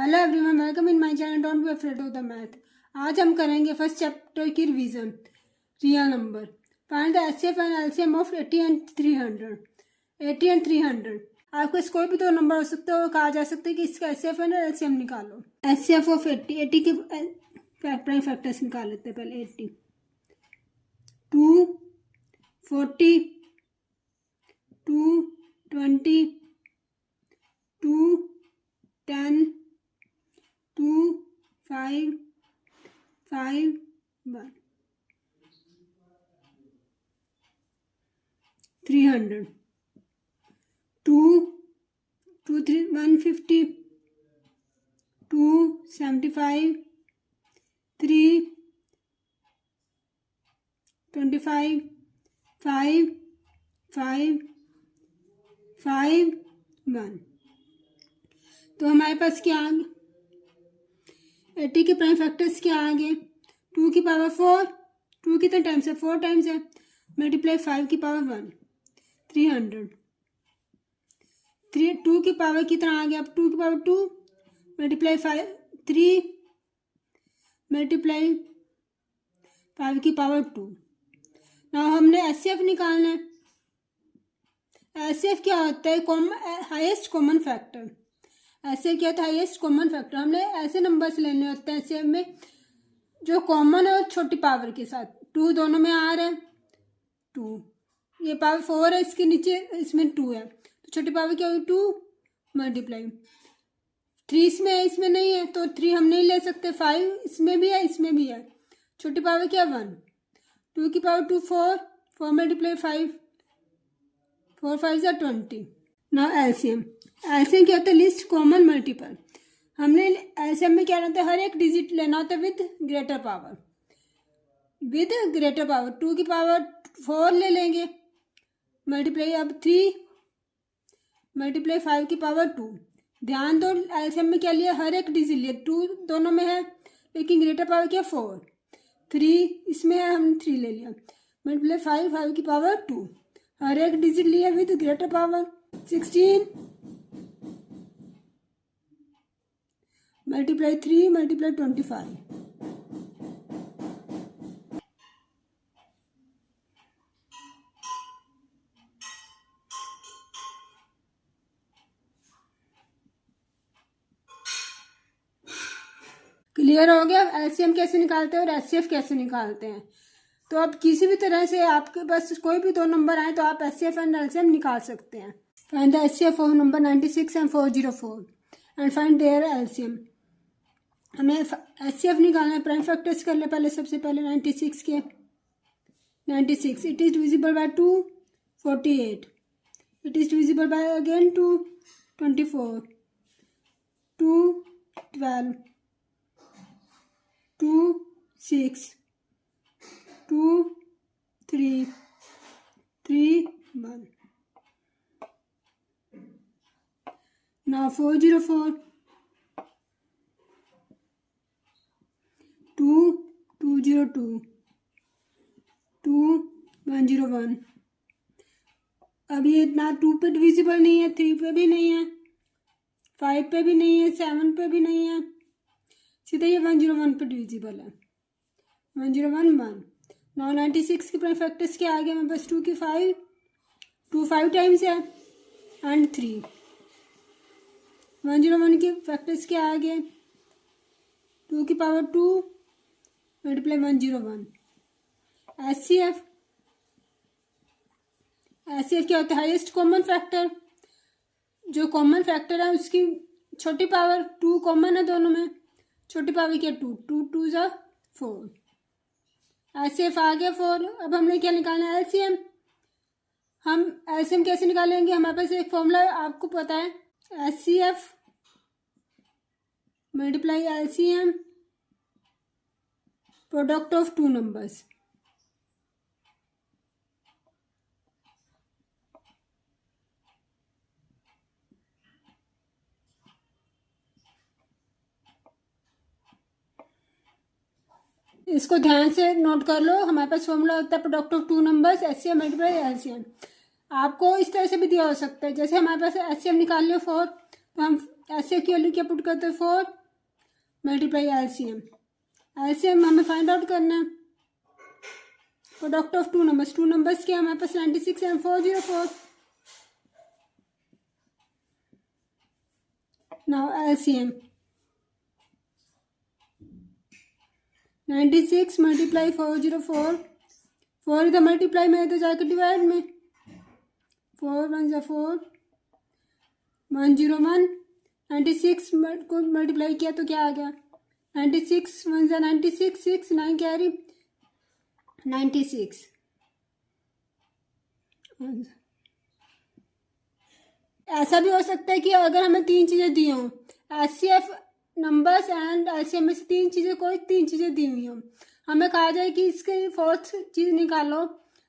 Hello everyone, welcome in my channel don't be afraid of the math. आज हम करेंगे first chapter की revision, real number. Find the HCF and LCM of 80 and 300। 80 and 300 आपको इस कोई भी दो नंबर हो सकते हो, कहा जा सकता है कि इसका एचसीएफ एंड एलसीएम निकालो। एचसीएफ ऑफ 80 के प्राइम फैक्टर्स निकाल लेते हैं पहले। 80 2 40 2 20 2 10 2 5 5 1 300 2 2 3 150 2 75 3 25 5 5 5 1। तो हमारे पास क्या आ गया? 80 के प्राइम फैक्टर्स क्या आ गए? 2 की पावर 4, 2 कितने टाइम्स है? 4 टाइम्स है, मल्टीप्लाई 5 की पावर 1, 300। 2 की पावर कितना आ गया? अब 2 की पावर 2 मल्टीप्लाई 5 3 मल्टीप्लाई 5 की पावर 2। ना हमने एचसीएफ निकालना है। एचसीएफ क्या होता है? Highest common factor. ऐसे क्या था? Highest common factor. हमने ऐसे नंबर्स लेने होते हैं एचसीएफ में जो कॉमन है और छोटी पावर के साथ। 2 दोनों में आ रहा है, 2 ये पावर 4 है, इसके नीचे इसमें 2 है, तो छोटी पावर क्या होगी? 2 मल्टीप्लाई 3 इसमें है, इसमें नहीं है, तो 3 हम नहीं ले सकते। 5 इसमें भी है, इसमें भी है, छोटी पावर क्या? 1। 2 की पावर 2 4 4 मल्टीप्लाई 5 4 5 जा 20। Now LCM. एलसीएम क्या होता है? List common multiple. हमने एलसीएम में क्या रहता है? हर एक डिजिट लेना होता है with greater power. With greater power 2 की पावर 4 ले लेंगे, मल्टीप्लाई अब 3 मल्टीप्लाई 5 की पावर 2। ध्यान दो, एलसीएम में क्या लिया? हर एक डिजिट लिया। 2 दोनों में है, लेकिन ग्रेटर पावर क्या? 4। 3 इसमें है, हम 3 ले लिया, मल्टीप्लाई 5 5 की पावर 2। हर एक डिजिट लिया with greater power. 16 multiply 3 multiply 25। Clear हो गया एलसीएम कैसे निकालते हैं और एचसीएफ कैसे निकालते हैं। तो अब किसी भी तरह से आपके पास कोई भी दो नंबर आए तो आप एचसीएफ एंड एलसीएम निकाल सकते हैं। Find the HCF of number 96 and 404 and find their LCM. हमें एचसीएफ निकालना है। प्राइम फैक्टर्स कर ले पहले। सबसे पहले 96 के 96 it is divisible by 2 48। It is divisible bye again 2 24 2 12 2 6 2 3 3 1। Now 404 2 202 2 101। अब ये ना 2 पे डिविजिबल नहीं है, 3 पे भी नहीं है, 5 पे भी नहीं है, 7 पे भी नहीं है, सीधा ये 101 पे डिविजिबल है। 101 1। नाउ 96 के प्राइम फैक्टर्स क्या आ गया मेरे पास? 2 की 5 2 5 टाइम्स है एंड 3। 101 के फैक्टर्स क्या आ गए? 2 की पावर 2 मल्टीप्लाई 101। एचसीएफ। एचसीएफ क्या होता है? Highest common factor. जो कॉमन फैक्टर है उसकी छोटी पावर 2 कॉमन है दोनों में, छोटी पावर क्या? 2 2 2 जा 4। एचसीएफ आ गया 4। अब हमने क्या निकालना है? एलसीएम। हम एलसीएम कैसे निकालेंगे? हमारे पास एक फॉर्मूला आपको पता है, HCF multiply LCM product of 2 numbers. इसको ध्यान से नोट कर लो। हमारे पास फॉर्मूला होता है product of 2 numbers, HCM multiply LCM. आपको इस तरह से भी दिया हो सकता है, जैसे हमारे पास एचसीएम निकाल लो 4, तो हम एचसीएफ की वैल्यू क्या पुट करते हैं 4 मल्टीप्लाई एलसीएम। एलसीएम हमें फाइंड आउट करना है। प्रोडक्ट ऑफ टू नंबर्स क्या हमारे पास 96 एंड 404। नाउ एलसीएम 96 मल्टीप्लाई 404, 4 इधर मल्टीप्लाई में है तो जाकर डिवाइड में, 4 1 जा 4 101, 96 को मल्टीप्लाई किया तो क्या आ गया 96 1 जा 96, 6 9 कैरी 96। ऐसा भी हो सकता है कि अगर हमें 3 चीज़ें दी हों, एचसीएफ नंबर्स एंड एलसीएम में से 3 चीज़ें दी हुई हों, हमें कहा जाए कि इसकी फोर्थ चीज़ निकालो,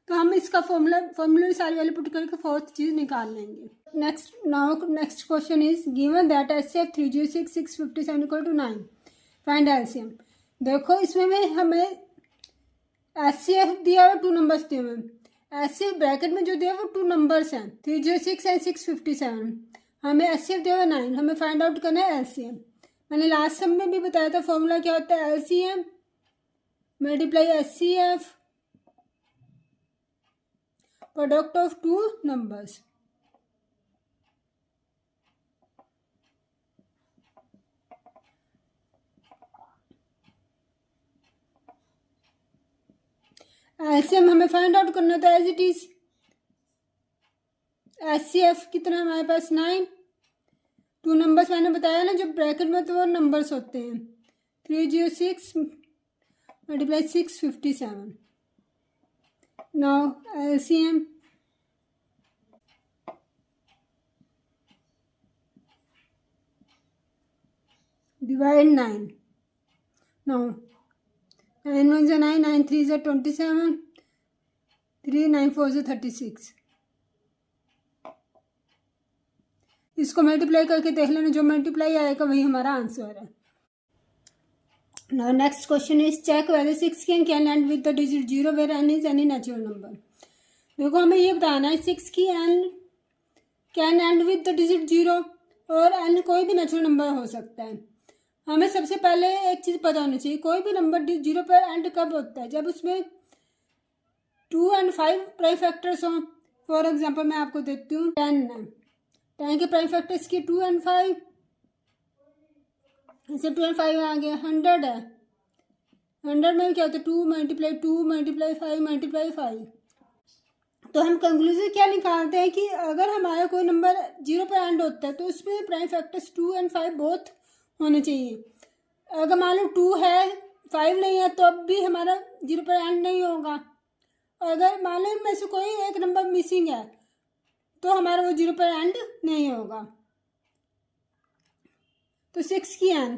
तो हम इसका फॉर्मूला सारी वैल्यू पुट करके फोर्थ चीज़ निकाल लेंगे। Next question is given that HCF 306 657 equal to 9, find LCM. देखो इसमें हमें एचसीएफ दिया हुआ 2 नंबर्स दिए हुए, एचसीएफ ब्रैकेट में जो दिया वो 2 नंबर्स हैं 306 एंड 657, हमें एचसीएफ दिया हुआ 9, हमें फाइंड आउट करना है एलसीएम। मैंने लास्ट सम में भी बताया था फॉर्मूला क्या होता है, LCM multiply HCF product of 2 numbers. LCM हमें फाइंड आउट करना था एज इट इज, एचसीएफ कितना हमारे पास 9, 2 नंबर्स मैंने बताया ना जो ब्रैकेट में तो वो नंबर्स होते हैं 306 multiply 657। Now LCM divide 9, now 9 1 जा 9, 9 3 जा 27, 3 9 4 जा 36। इसको मल्टीप्लाई करके देख लेना, जो मल्टीप्लाई आएगा वही हमारा आंसर है। Now next question is check whether 6 can end with the digit 0 where n is any natural number. देखो हमें ये बताना है 6 की n can end with the digit 0, और n कोई भी नेचुरल नंबर हो सकता है। हमें सबसे पहले एक चीज़ पता होनी चाहिए, कोई भी नंबर 0 पर एंड कब होता है, जब उसमें 2 and 5 प्राइम फैक्टर्स हों। फॉर एग्जाम्पल मैं आपको देती हूँ 10 है, 10 के प्राइम फैक्टर्स की 2 and 5, इसे 2 and 5 आ गया। 100 है, 100 में क्या होता है 2 मल्टीप्लाई 2 मल्टीप्लाई 5 मल्टीप्लाई 5। तो हम कंक्लूजन क्या निकालते हैं कि अगर हमारा कोई नंबर 0 पर एंड होता है तो उसमें प्राइम फैक्टर्स 2 and 5 बोथ होने चाहिए। अगर मान लो 2 है 5 नहीं है तो अब भी हमारा 0 पर एंड नहीं होगा। अगर मान लो इनमें से कोई एक नंबर मिसिंग है तो हमारा वो 0 पर एंड नहीं होगा। तो 6 की एन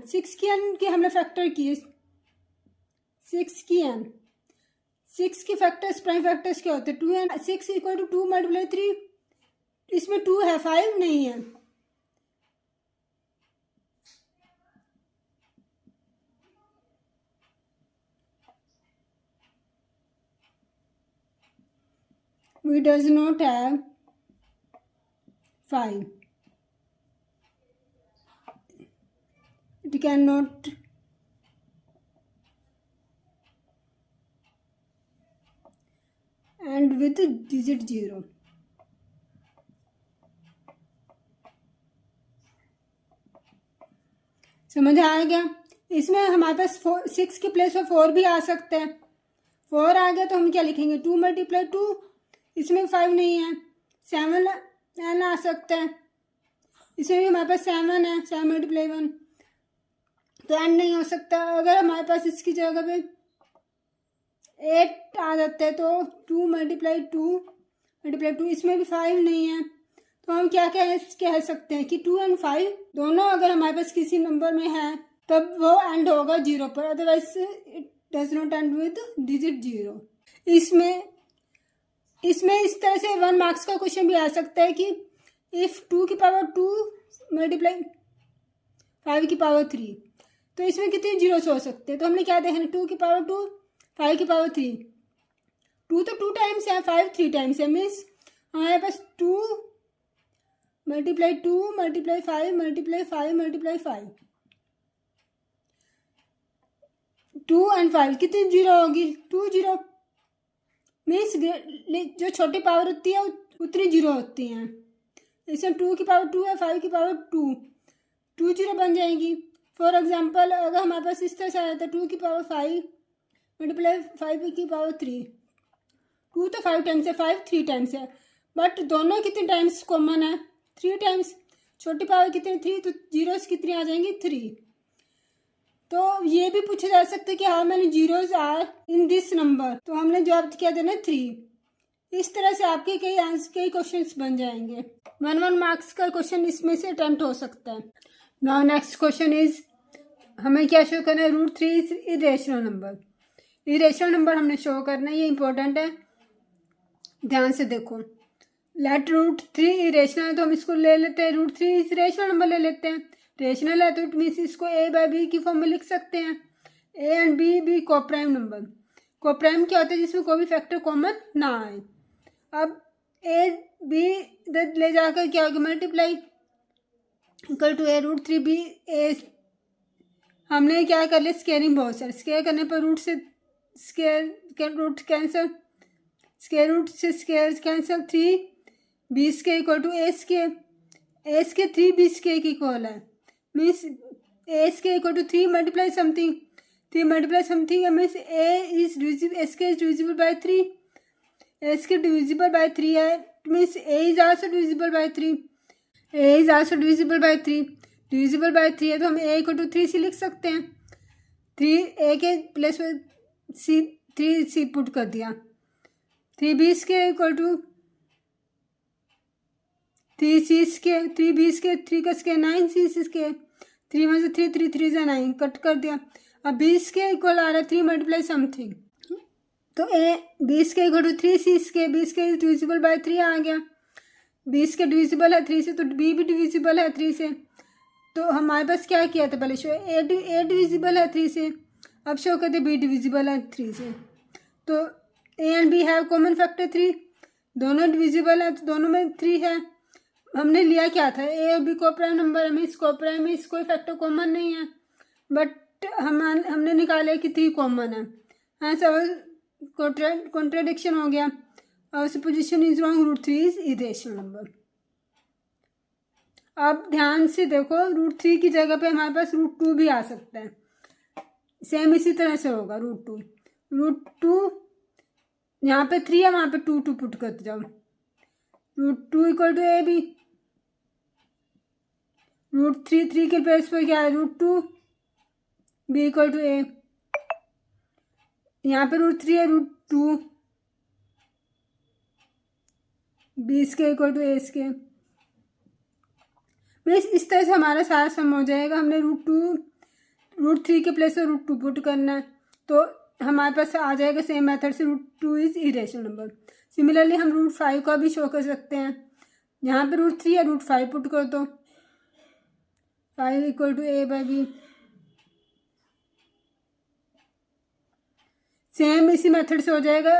के हमने फैक्टर किए, 6 की एन, 6 के फैक्टर्स प्राइम फैक्टर्स क्या होते हैं 2 एंड 6 इक्वल टू 2 मल्टीप्लाई 3, इसमें 2 है 5 नहीं है। We does not have 5. It cannot end with digit 0. समझ आ गया। इसमें हमारे पास 6 के प्लेस में 4 भी आ सकता है। 4 आ गया तो हम क्या लिखेंगे 2 मल्टीप्लाई 2, इसमें 5 नहीं है। 7 एन आ सकता है, इसमें भी हमारे पास 7 है, 7 मल्टीप्लाई 1, तो एन नहीं हो सकता। अगर हमारे पास इसकी जगह पे 8 आ जाता है तो 2 मल्टीप्लाई 2, इसमें भी 5 नहीं है। तो हम क्या कह सकते हैं कि 2 and 5 दोनों अगर हमारे पास किसी नंबर में है तब वो एंड होगा 0 पर, otherwise it does not and with digit 0। इसमें इस तरह से 1 मार्क्स का क्वेश्चन भी आ सकता है कि इफ़ 2 की पावर 2 मल्टीप्लाई 5 की पावर 3, तो इसमें कितने जीरोस हो सकते हैं। तो हमने क्या देखना 2 की पावर 2 5 की पावर 3, 2 तो 2 टाइम्स है, 5 3 टाइम्स है, मीन्स हमारे पास 2 multiply 2 multiply 5 multiply 5 multiply 5, 2 and 5 कितनी जीरो होगी? 2 जीरो। मीन्स जो छोटी पावर होती है उतनी जीरो होती हैं। इसमें 2 की पावर 2 है, 5 की पावर 2 जीरो बन जाएंगी। फॉर एग्जांपल अगर हमारे पास इस तरह से आया था 2 की पावर 5 मल्टीप्लाई 5 की पावर 3, 2 तो 5 टाइम्स है, 5 3 टाइम्स है, बट दोनों कितने टाइम्स कॉमन है? 3 टाइम्स। छोटी पावर कितनी? 3, तो जीरोस कितनी आ जाएंगी? 3। तो ये भी पूछा जा सकता है कि how many zeros are in this number, तो हमने जवाब क्या देना? 3। इस तरह से आपके कई क्वेश्चंस बन जाएंगे। 1 मार्क्स का क्वेश्चन इसमें से अटेम्प्ट हो सकता है। नाउ नेक्स्ट क्वेश्चन इज, हमें क्या शो करना है? √3 is irrational number. Irrational number हमने शो करना है, ये इंपॉर्टेंट है, ध्यान से देखो। लेट √3 इरेशनल है तो हम इसको ले लेते हैं, √3 इज रेशनल नंबर ले लेते हैं। रेशनल है तो इट मीन्स इसको a/b की फॉर्म में लिख सकते हैं। a and b coprime number. Coprime क्या होता है? जिसमें कोई भी फैक्टर कॉमन ना आए। अब a b ले जाकर क्या होगा? Multiply equal to a √3b a। हमने क्या कर लिया? स्केयरिंग बहुत सारे, स्केयर करने पर रूट से square root cancel, square root से square cancel. 3b square equal to a square, a square 3b square की इक्वल है। Means a square equal to 3 multiply something, 3 multiply something है, means a is divisible by 3, a square divisible by 3 है, means a is also divisible by 3, a is also divisible by 3, divisible by 3 है तो हम a equal to 3 लिख सकते हैं। 3 a के place में c 3c पुट कर दिया। 3b square equal to 3c square, 3b square 3 का स्केयर 9c स्केयर, 3 में से 3 3 3 से 9 कट कर दिया। अब b स्केयर इक्वल आ रहा है 3 मल्टीप्लाई समथिंग, तो b square equal to 3c square, b square divisible by 3 आ गया। b स्केयर डिविजिबल है 3 से तो b भी डिविजिबल है 3 से। तो हमारे पास क्या किया था पहले शो? a डिविजिबल है 3 से, अब शो करते b डिविजिबल है 3 से। तो a and b have common factor 3, दोनों डिविजिबल है तो दोनों में 3 है। हमने लिया क्या था? a और b कोप्राइम नंबर है, मीन्स कोप्राइम में कोई फैक्टर कॉमन नहीं है, बट हमने निकाले कि 3 कॉमन है। हाँ सब कॉन्ट्राडिक्शन हो गया, और supposition is wrong, √3 is irrational number. अब ध्यान से देखो, √3 की जगह पे हमारे पास √2 भी आ सकता है, सेम इसी तरह से होगा। √2 यहाँ पे 3 है, वहाँ पे 2 पुट करते जाओ। √2 इक्वल टू a b, √3 के प्लेस पर क्या है? √2 b इक्वल टू a, यहाँ पे √3 है, √2 b square equal to a square. Means इस तरह से हमारा सारा सम हो जाएगा। हमने √3 के प्लेस पर √2 पुट करना है, तो हमारे पास आ जाएगा सेम मेथड से, √2 इज इरेशनल नंबर। सिमिलरली हम √5 का भी शो कर सकते हैं, यहाँ पे √3 है, √5 पुट कर दो, 5 इक्वल टू a/b। सेम इसी मेथड से हो जाएगा।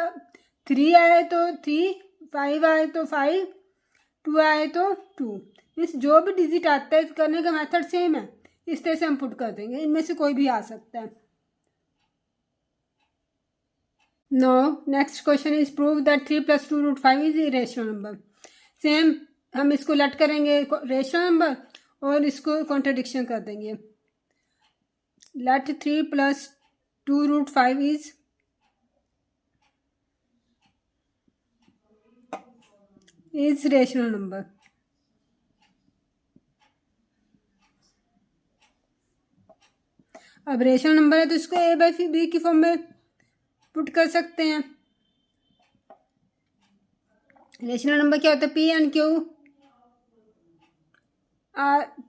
3 आए तो 3, 5 आए तो 5, 2 आए तो 2। इस जो भी डिजिट आता है करने का मेथड सेम है, इस तरह से हम पुट कर देंगे, इनमें से कोई भी आ सकता है। No next question is prove that 3 + 2 √5 is irrational number. Same हम इसको लेट करेंगे रेशनल नंबर और इसको कॉन्ट्रडिक्शन कर देंगे। Let 3 + 2 √5 is rational number. अब रेशनल नंबर है तो इसको a/b की फॉर्म में पुट कर सकते हैं। रेशनल नंबर क्या होता है? p एंड q,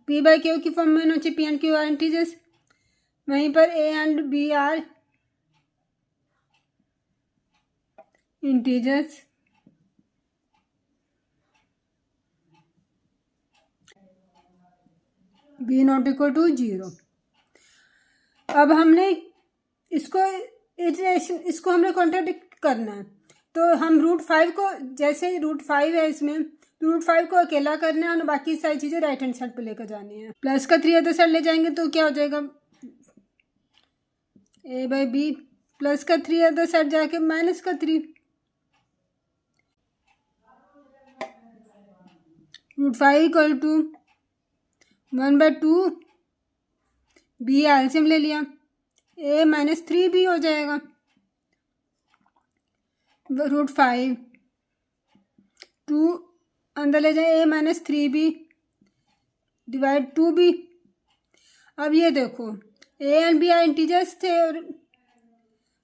p/q की फॉर्म में होना चाहिए, p and q are integers, वहीं पर a and b are integers. b not equal to 0। अब हमने इसको हमने कॉन्ट्राडिक्ट करना है, तो हम √5 को, जैसे √5 है इसमें, √5 को अकेला करना है और बाकी सारी चीज़ें राइट हैंड साइड पे लेकर जानी है। प्लस का 3 अदर साइड ले जाएंगे तो क्या हो जाएगा, a/b प्लस का 3 अदर साइड जाके माइनस का 3, √5 इक्वल टू 1/2, b एल्सियम ले लिया, a -3b हो जाएगा, √5 2 अंदर ले जाए, a -3b डिवाइड 2b। अब ये देखो a and b are integers थे और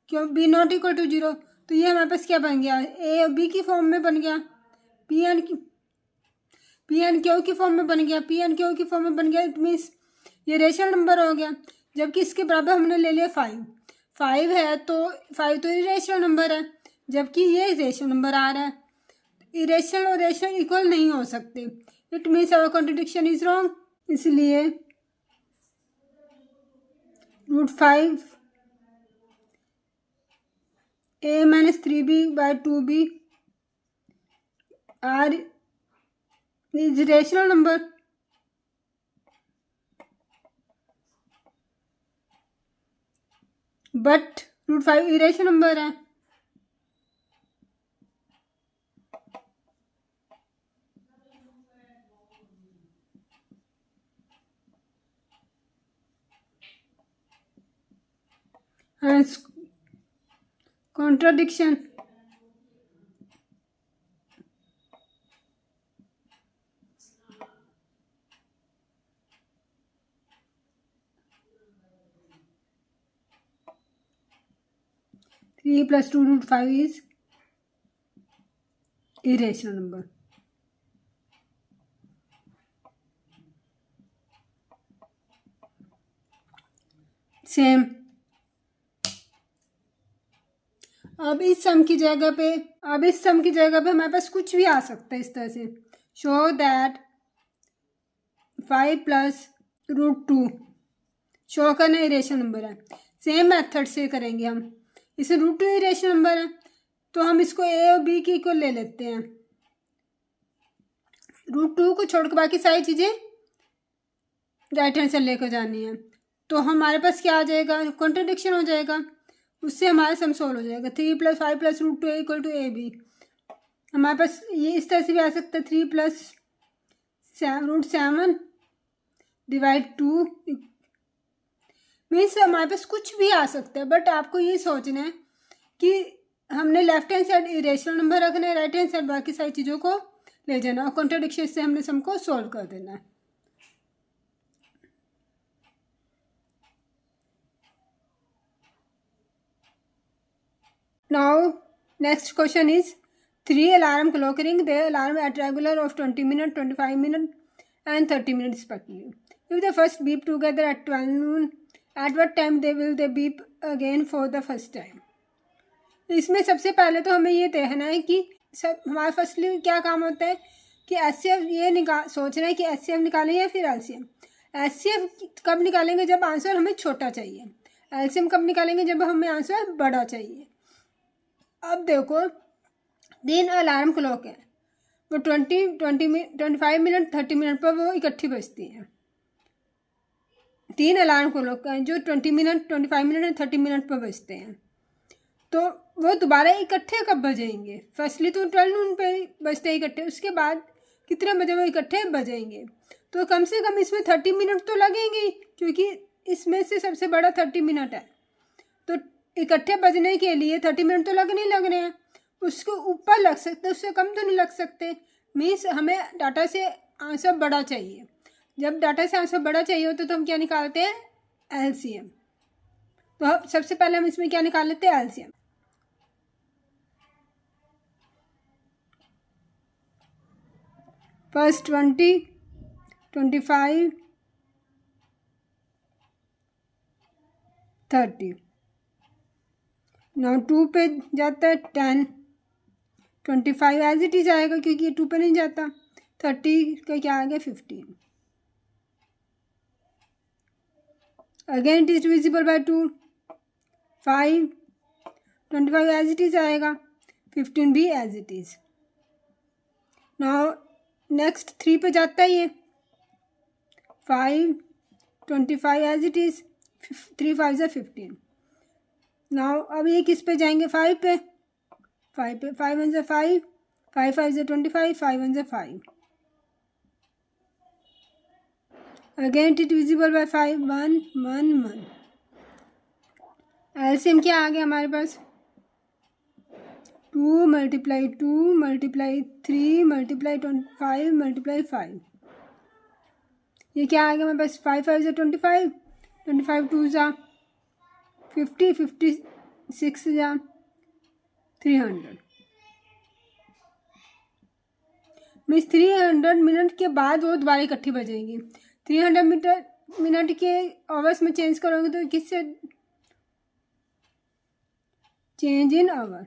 क्यों b नॉट इक्वल टू 0, तो ये हमारे पास क्या बन गया, a और b की फॉर्म में बन गया, p एंड क्यू की फॉर्म में बन गया, p एंड क्यू की फॉर्म में बन गया। इट मीन्स ये रेशनल नंबर हो गया, जबकि इसके बराबर हमने ले लिया 5 है तो 5 तो इरेशनल नंबर है, जबकि ये रेशनल नंबर आ रहा है। इरेशनल और रेशनल इक्वल नहीं हो सकते, it means our contradiction is wrong. इसलिए √5 a -3b/2b are is rational number, but √5 irrational number है। Contradiction, (3 + 2 √5 is irrational number. Same. अब इस सम की जगह पे हमारे पास कुछ भी आ सकता है इस तरह से, शो दैट 5 + √2 शो करना इरेशनल नंबर है। सेम मेथड से करेंगे हम, इसे √2 इरेशनल नंबर है तो हम इसको a और b की इक्वल ले लेते हैं, √2 को छोड़ के बाकी सारी चीज़ें राइट हैंड साइड लेकर जानी है। तो हमारे पास क्या आ जाएगा, कॉन्ट्रडिक्शन हो जाएगा, उससे हमारा सम सोल्व हो जाएगा। 3 + 5 + √2 = ab। हमारे पास ये इस तरह से भी आ सकता है, 3 + √7 डिवाइड 2 मीन्स हमारे पास कुछ भी आ सकता है, बट आपको ये सोचना है कि हमने left hand side irrational number रखना है, राइट हैंड साइड बाकी सारी चीज़ों को ले जाना और कॉन्ट्रडिक्शन से हमने सम को सोल्व कर देना है। Now next question is 3 alarm clock ring the alarm at regular of 20 minutes, 25 minutes and 30 minutes respectively. If the first beep together at 12 noon, at what time will they beep again for the first time? इसमें सबसे पहले तो हमें ये देखना है कि सब हमारा फर्स्टली क्या काम होता है कि HCF ये सोचना है कि HCF निकालें या फिर LCM। HCF कब निकालेंगे, जब आंसर हमें छोटा चाहिए। LCM कब निकालेंगे, जब हमें आंसर बड़ा चाहिए। अब देखो 3 अलार्म क्लॉक है, वो 25 मिनट 30 मिनट पर वो इकट्ठी बजती हैं। 3 अलार्म क्लॉक हैं जो 20 मिनट 25 मिनट और 30 मिनट पर बजते हैं, तो वो दोबारा इकट्ठे कब बजेंगे। फर्स्टली तो 12 नून पे बजते हैं इकट्ठे, उसके बाद कितने बजे वो इकट्ठे बजेंगे, तो कम से कम इसमें 30 मिनट तो लगेंगे, क्योंकि इसमें से सबसे बड़ा 30 मिनट है। तो इकट्ठे बजने के लिए 30 मिनट तो लगने ही लगने हैं, उसको ऊपर लग सकते, उससे कम तो नहीं लग सकते। मीन्स हमें डाटा से आंसर बड़ा चाहिए। जब डाटा से आंसर बड़ा चाहिए होता तो हम क्या निकालते हैं, LCM। तो अब सबसे पहले हम इसमें क्या निकाल लेते हैं, LCM। फर्स्ट 20, 25, 30। नाउ 2 पे जाता है 10, 25 एज इट इज आएगा क्योंकि ये 2 पे नहीं जाता। 30 का क्या आ गया, 15। Again it is divisible by 2, 5, 25 as it is आएगा, 15 भी as it is. Now next 3 पे जाता है ये 5 25 एज इट इज़ 3 5 ज़ा 15। नाउ अब ये किस पे जाएंगे 5 पे 5 1 ज़ा 5 5 5 ज़ा 25 5 1 ज़ा 5 again it divisible by 5 1 1 1। LCM क्या आ गया हमारे पास 2 मल्टीप्लाई 2 मल्टीप्लाई 3 मल्टीप्लाई 25 मल्टीप्लाई 5। ये क्या आ गया हमारे पास 5 5 ज़ा 25 25 2 ज़ा 50 56 ज़ा 300 मीन्स 300 मिनट के बाद वो दोबारा इकट्ठी बजेंगी। 300 मिनट के आवर्स में चेंज करोगे तो किससे चेंज इन आवर।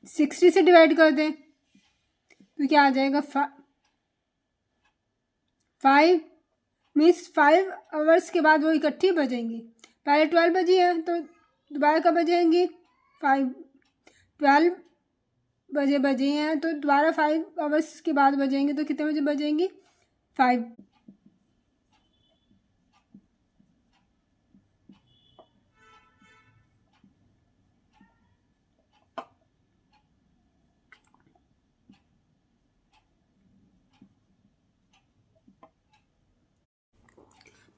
सिक्सटी से डिवाइड कर दें तो क्या आ जाएगा 5 मीन्स 5 आवर्स के बाद वो इकट्ठी बजेंगी। पहले 12 बजी है तो दोबारा कब बजेंगी 12 बजे बजे हैं तो दोबारा 5 आवर्स के बाद बजेंगे तो कितने बजे बजेंगी 5।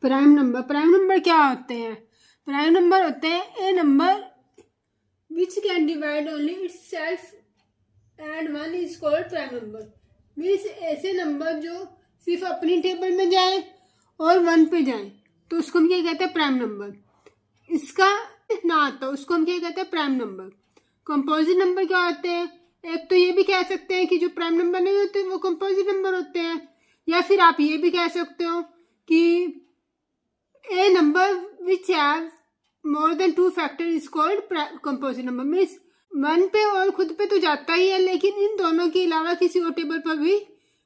प्राइम नंबर क्या होते हैं। प्राइम नंबर होते हैं a number which can divide only itself and one is called prime number. Means ऐसे नंबर जो सिर्फ अपनी टेबल में जाए और 1 पे जाए तो उसको हम क्या कहते हैं प्राइम नंबर। इसका ना आता उसको हम क्या कहते हैं प्राइम नंबर। कंपोजिट नंबर क्या होते हैं एक तो ये भी कह सकते हैं कि जो प्राइम नंबर नहीं होते वो कंपोजिट नंबर होते हैं, या फिर आप ये भी कह सकते हो कि a number which have more than 2 factor is called composite number. Means 1 पे और खुद पे तो जाता ही है लेकिन इन दोनों के अलावा किसी और टेबल पर भी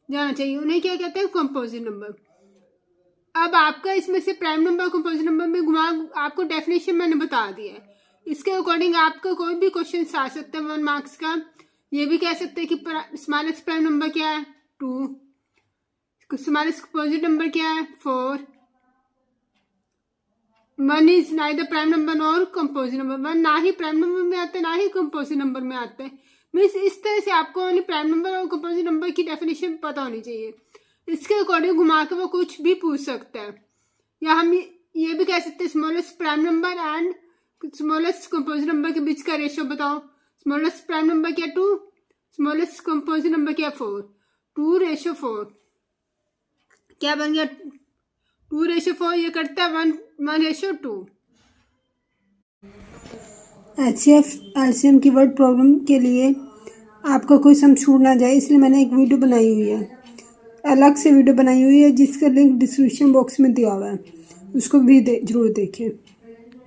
जाना चाहिए, उन्हें क्या कहते हैं कंपोजिट नंबर। अब आपका इसमें से प्राइम नंबर कंपोजिट नंबर में घुमा आपको डेफिनेशन मैंने बता दिया है। इसके अकॉर्डिंग आपका कोई भी क्वेश्चन आ सकता है 1 मार्क्स का। ये भी कह सकते हैं कि स्मॉलेस्ट प्राइम नंबर क्या है 2, स्मॉलेस्ट कंपोजिट नंबर क्या है 4, 1 इज नाइदर प्राइम नंबर और कंपोजिट नंबर। 1 ना ही प्राइम नंबर में आता है ना ही कंपोजिट नंबर में आता है। मीन्स इस तरह से आपको ओनली प्राइम नंबर और कंपोजिट नंबर की डेफिनेशन पता होनी चाहिए। इसके अकॉर्डिंग घुमा के वो कुछ भी पूछ सकता है। या हम ये भी कह सकते हैं smallest prime number and smallest composite number के बीच का रेशियो बताओ। स्मॉलेस्ट प्राइम नंबर क्या 2, स्मॉलेस्ट कंपोजिट नंबर क्या 4, 2:4 क्या बन गया 2:4। ये करता है 1:2। एलसीएम की वर्ड प्रॉब्लम के लिए आपका कोई सम छूट ना जाए इसलिए मैंने एक वीडियो बनाई हुई है, अलग से वीडियो बनाई हुई है जिसका लिंक डिस्क्रिप्शन बॉक्स में दिया हुआ है, उसको भी जरूर देखें।